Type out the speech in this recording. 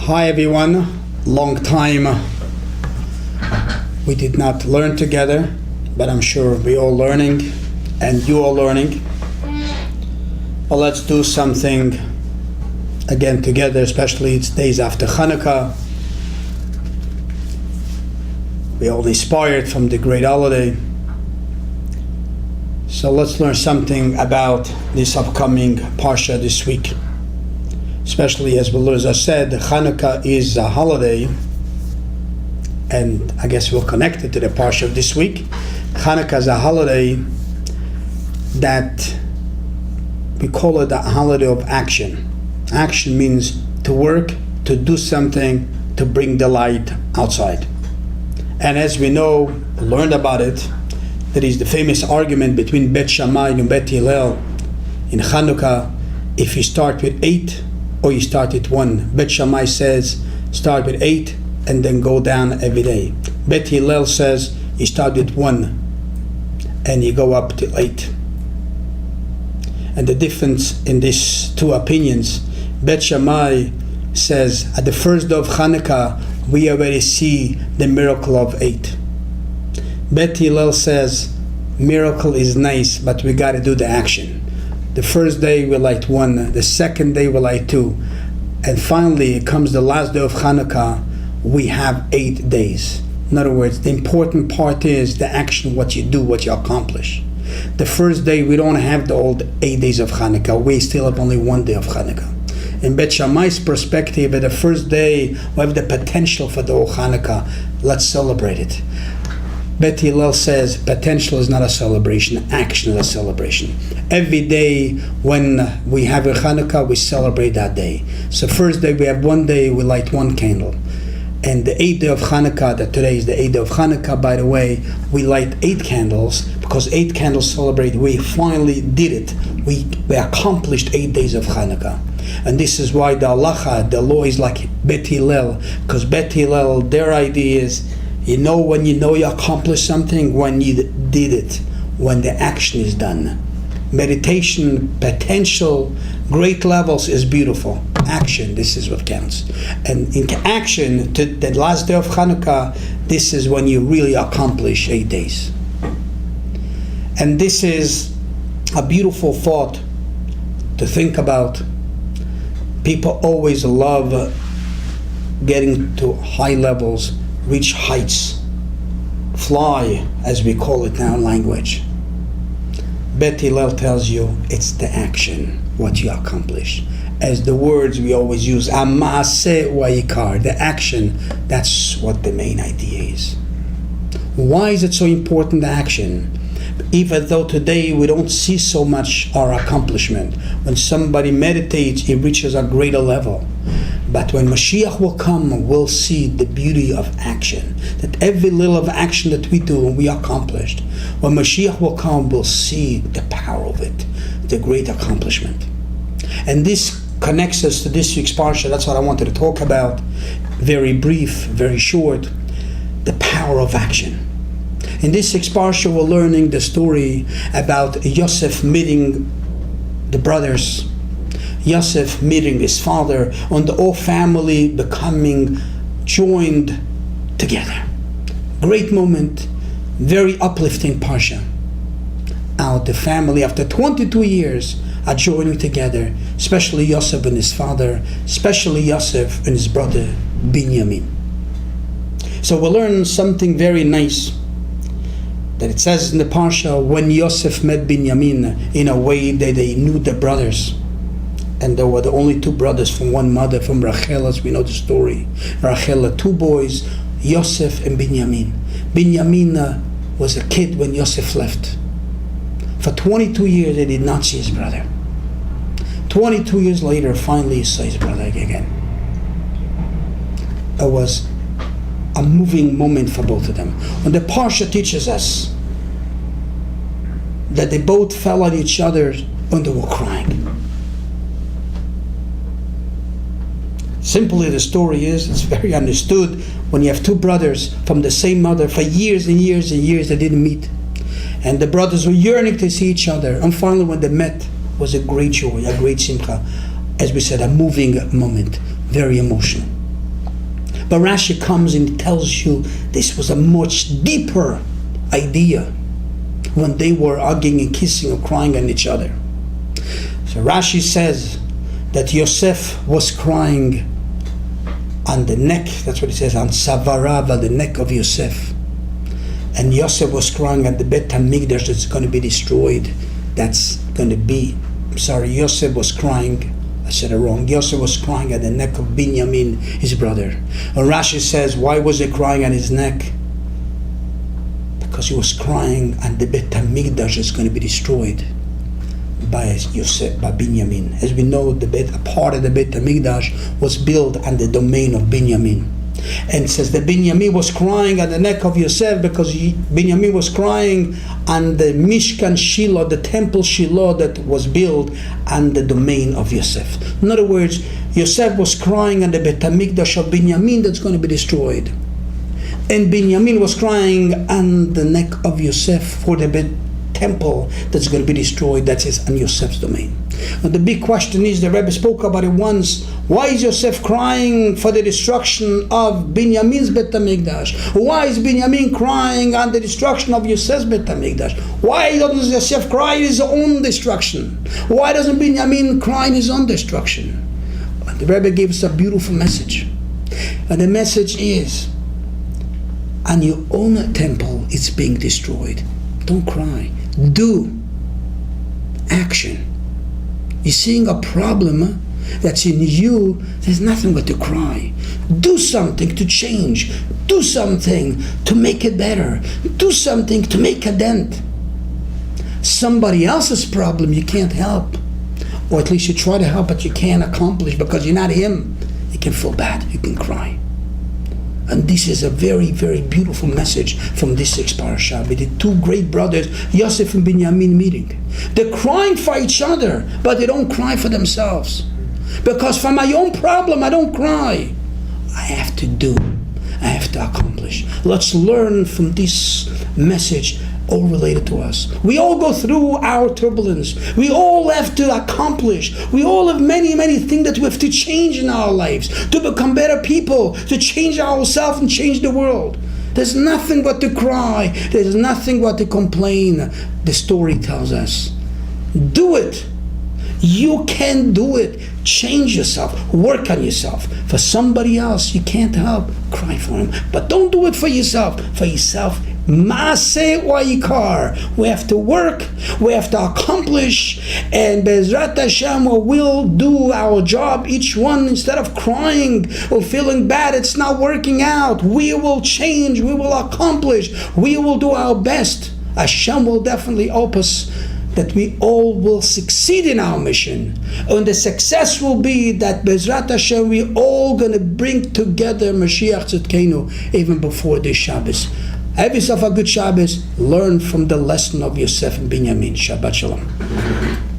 Hi everyone, long time we did not learn together, but I'm sure we all learning and you all learning. Well, let's do something again together, especially it's days after Hanukkah. We all inspired from the great holiday. So let's learn something about this upcoming Parsha this week. Especially as I said, Hanukkah is a holiday, and I guess we'll connect it to the Parsha of this week. Hanukkah is a holiday that we call it a holiday of action. Action means to work, to do something, to bring the light outside. And as we know, learned about it, there is the famous argument between Bet Shammai and Bet Hillel in Hanukkah, if you start with 8 or you start at 1. Bet Shammai says start with 8 and then go down every day. Bet Hillel says you start with 1 and you go up to 8. And the difference in these two opinions, Bet Shammai says at the first day of Hanukkah we already see the miracle of 8. Bet Hillel says miracle is nice, but we got to do the action. The first day we light 1, the second day we light 2, and finally it comes the last day of Hanukkah, we have 8 days. In other words, the important part is the action, what you do, what you accomplish. The first day we don't have the old 8 days of Hanukkah, we still have only 1 day of Hanukkah. In Bet Shammai's perspective, at the first day we have the potential for the whole Hanukkah, let's celebrate it. Bet Hillel says potential is not a celebration, action is a celebration. Every day when we have a Hanukkah, we celebrate that day. So first day we have 1 day, we light 1 candle. And the 8th day of Hanukkah, that today is the 8th day of Hanukkah, by the way, we light 8 candles, because 8 candles celebrate, we finally did it. We accomplished 8 days of Hanukkah. And this is why the halacha, the law is like Bet Hillel, because Bet Hillel, their idea is, you know when you know you accomplished something? When you did it, when the action is done. Meditation, potential, great levels is beautiful. Action, this is what counts. And in action, to the last day of Hanukkah, this is when you really accomplish 8 days. And this is a beautiful thought to think about. People always love getting to high levels, reach heights, fly, as we call it now in language. Bet Hillel tells you it's the action, what you accomplish. As the words we always use, Amase Wayikar, the action, that's what the main idea is. Why is it so important, the action? Even though today we don't see so much our accomplishment. When somebody meditates, he reaches a greater level. But when Mashiach will come, we'll see the beauty of action. That every little of action that we do, we accomplished. When Mashiach will come, we'll see the power of it, the great accomplishment. And this connects us to this week's Parsha. That's what I wanted to talk about. Very brief, very short. The power of action. In this week's Parsha, we're learning the story about Yosef meeting the brothers. Yosef meeting his father, and the whole family becoming joined together. Great moment, very uplifting Parsha. Now the family, after 22 years, are joining together, especially Yosef and his father, especially Yosef and his brother Binyamin. So we'll learn something very nice, that it says in the Parsha, when Yosef met Binyamin, in a way that they knew the brothers. And there were the only 2 brothers from one mother, from Rachel, as we know the story. Rachel had 2 boys, Yosef and Binyamin. Binyamin was a kid when Yosef left. For 22 years, they did not see his brother. 22 years later, finally he saw his brother again. It was a moving moment for both of them. When the Parsha teaches us that they both fell on each other and they were crying. Simply the story is, it's very understood, when you have 2 brothers from the same mother for years and years and years, they didn't meet. And the brothers were yearning to see each other. And finally when they met, was a great joy, a great simcha. As we said, a moving moment, very emotional. But Rashi comes and tells you this was a much deeper idea when they were hugging and kissing or crying on each other. So Rashi says that Yosef was crying on the neck, that's what he says, on Savarava, the neck of Yosef. And Yosef was crying at the Bet HaMikdash that's going to be destroyed. Yosef was crying, I said it wrong. Yosef was crying at the neck of Binyamin, his brother. And Rashi says, why was he crying on his neck? Because he was crying and the Bet HaMikdash is going to be destroyed by Yosef, by Binyamin. As we know, a part of the Bet HaMikdash was built on the domain of Binyamin. And it says that Binyamin was crying at the neck of Yosef because Binyamin was crying on the Mishkan Shiloh, the temple Shiloh that was built on the domain of Yosef. In other words, Yosef was crying on the Bet HaMikdash of Binyamin that's going to be destroyed. And Binyamin was crying on the neck of Yosef for the temple that's going to be destroyed, that is on Yosef's domain. Now the big question is, the Rebbe spoke about it once, why is Yosef crying for the destruction of Binyamin's Bet HaMikdash? Why is Binyamin crying on the destruction of Yosef's Bet HaMikdash? Why doesn't Yosef cry in his own destruction? Why doesn't Binyamin cry in his own destruction? The Rebbe gives a beautiful message. And the message is, on your own temple it's being destroyed. Don't cry. Do action. You're seeing a problem that's in you, there's nothing but to cry. Do something to change. Do something to make it better. Do something to make a dent. Somebody else's problem you can't help. Or at least you try to help, but you can't accomplish because you're not him. You can feel bad. You can cry. And this is a very, very beautiful message from this 6th parasha with the two great brothers, Yosef and Binyamin, meeting. They're crying for each other, but they don't cry for themselves. Because for my own problem, I don't cry. I have to do. I have to accomplish. Let's learn from this message, all related to us. We all go through our turbulence. We all have to accomplish. We all have many, many things that we have to change in our lives, to become better people, to change ourselves and change the world. There's nothing but to cry. There's nothing but to complain. The story tells us, do it. You can do it. Change yourself. Work on yourself. For somebody else, you can't help. Cry for him. But don't do it for yourself. For yourself, Maaseh Wayikar. We have to work. We have to accomplish. And Bezrat Hashem will do our job, each one, instead of crying or feeling bad, it's not working out. We will change. We will accomplish. We will do our best. Hashem will definitely help us, that we all will succeed in our mission. And the success will be that Bezrat Hashem, we all going to bring together Mashiach Tzidkenu even before this Shabbos. Have yourself a good Shabbos. Learn from the lesson of Yosef and Binyamin. Shabbat Shalom.